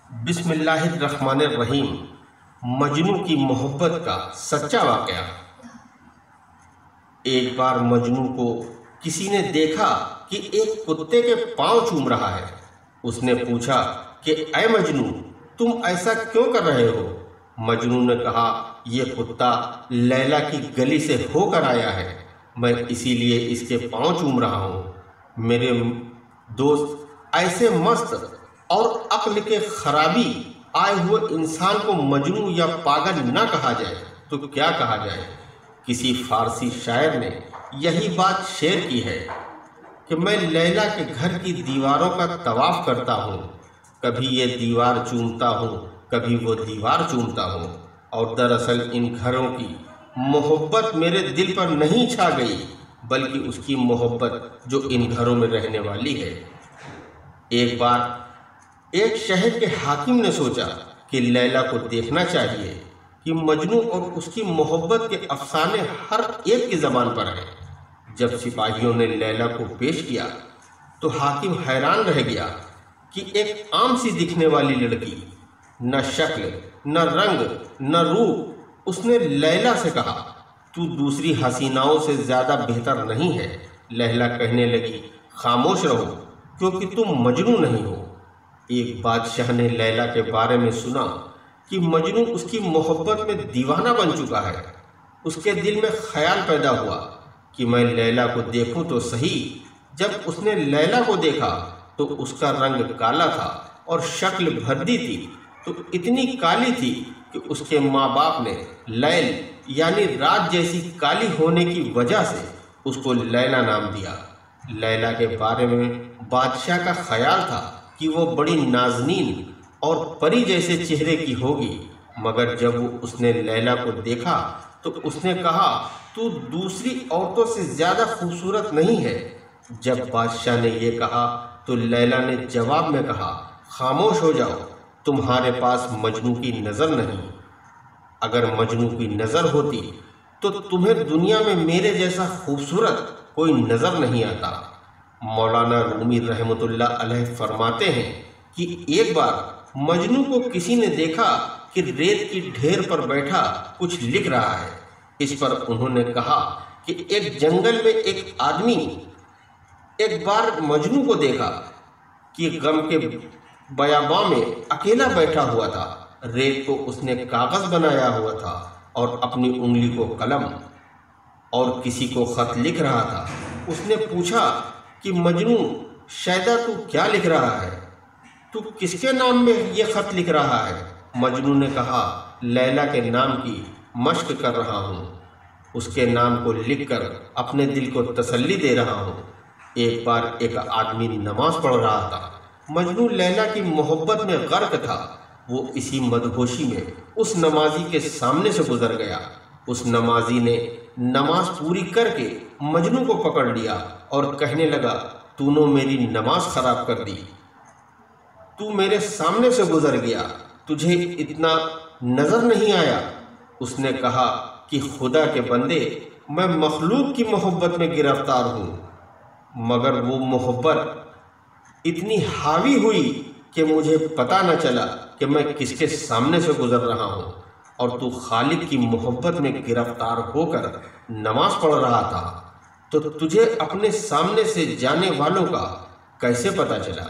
بسم اللہ الرحمن الرحیم۔ مجنو کی محبت کا سچا واقعہ۔ ایک بار مجنو کو کسی نے دیکھا کہ ایک کتے کے پاؤں چوم رہا ہے۔ اس نے پوچھا کہ اے مجنو، تم ایسا کیوں کر رہے ہو؟ مجنو نے کہا، یہ کتا لیلا کی گلی سے ہو کر آیا ہے، میں اسی لیے اس کے پاؤں چوم رہا ہوں۔ میرے دوست، ایسے مست اور عقل کے خرابی آئے ہوئے انسان کو مجنون یا پاگل نہ کہا جائے تو کیا کہا جائے؟ کسی فارسی شاعر نے یہی بات شعر کی ہے کہ میں لیلا کے گھر کی دیواروں کا طواف کرتا ہوں، کبھی یہ دیوار چومتا ہوں، کبھی وہ دیوار چومتا ہوں، اور دراصل ان گھروں کی محبت میرے دل پر نہیں چھا گئی، بلکہ اس کی محبت جو ان گھروں میں رہنے والی ہے۔ ایک بار ایک شہر کے حاکم نے سوچا کہ لیلا کو دیکھنا چاہیے کہ مجنو اور اس کی محبت کے افسانے ہر ایک کی زبان پر ہیں۔ جب سپاہیوں نے لیلا کو پیش کیا تو حاکم حیران رہ گیا کہ ایک عام سی دکھنے والی لڑکی، نہ شکل، نہ رنگ، نہ روپ۔ اس نے لیلا سے کہا، تو دوسری حسیناؤں سے زیادہ بہتر نہیں ہے۔ لیلا کہنے لگی، خاموش رہو کیونکہ تم مجنو نہیں ہو۔ ایک بادشاہ نے لیلا کے بارے میں سنا کہ مجنو اس کی محبت میں دیوانہ بن چکا ہے۔ اس کے دل میں خیال پیدا ہوا کہ میں لیلا کو دیکھوں تو صحیح۔ جب اس نے لیلا کو دیکھا تو اس کا رنگ کالا تھا اور شکل بھردی تھی تو اتنی کالی تھی کہ اس کے ماں باپ نے لیل یعنی رات جیسی کالی ہونے کی وجہ سے اس کو لیلا نام دیا۔ لیلا کے بارے میں بادشاہ کا خیال تھا کہ وہ بڑی نازنین اور پری جیسے چہرے کی ہوگی، مگر جب اس نے لیلا کو دیکھا تو اس نے کہا، تو دوسری عورتوں سے زیادہ خوبصورت نہیں ہے۔ جب بادشاہ نے یہ کہا تو لیلا نے جواب میں کہا، خاموش ہو جاؤ، تمہارے پاس مجنو کی نظر نہیں۔ اگر مجنو کی نظر ہوتی تو تمہیں دنیا میں میرے جیسا خوبصورت کوئی نظر نہیں آتا۔ مولانا رومی رحمۃ اللہ علیہ فرماتے ہیں کہ ایک بار مجنو کو کسی نے دیکھا کہ ریت کی ڈھیر پر بیٹھا کچھ لکھ رہا ہے۔ اس پر انہوں نے کہا کہ ایک جنگل میں ایک آدمی ایک بار مجنو کو دیکھا کہ غم کے بیاباں میں اکیلا بیٹھا ہوا تھا۔ ریت کو اس نے کاغذ بنایا ہوا تھا اور اپنی انگلی کو قلم، اور کسی کو خط لکھ رہا تھا۔ اس نے پوچھا کہ مجنو، شیدا تو کیا لکھ رہا ہے؟ تو کس کے نام میں یہ خط لکھ رہا ہے؟ مجنو نے کہا، لیلا کے نام کی مشق کر رہا ہوں، اس کے نام کو لکھ کر اپنے دل کو تسلی دے رہا ہوں۔ ایک بار ایک آدمی نماز پڑھ رہا تھا۔ مجنو لیلا کی محبت میں غرق تھا۔ وہ اسی مدہوشی میں اس نمازی کے سامنے سے گزر گیا۔ اس نمازی نے نماز پوری کر کے مجنو کو پکڑ لیا اور کہنے لگا، تو نے میری نماز خراب کر دی، تو میرے سامنے سے گزر گیا، تجھے اتنا نظر نہیں آیا؟ اس نے کہا کہ خدا کے بندے، میں مخلوق کی محبت میں گرفتار ہوں، مگر وہ محبت اتنی حاوی ہوئی کہ مجھے پتہ نہ چلا کہ میں کس کے سامنے سے گزر رہا ہوں، اور تو خالق کی محبت میں گرفتار ہو کر نماز پڑھ رہا تھا، تو تجھے اپنے سامنے سے جانے والوں کا کیسے پتہ چلا؟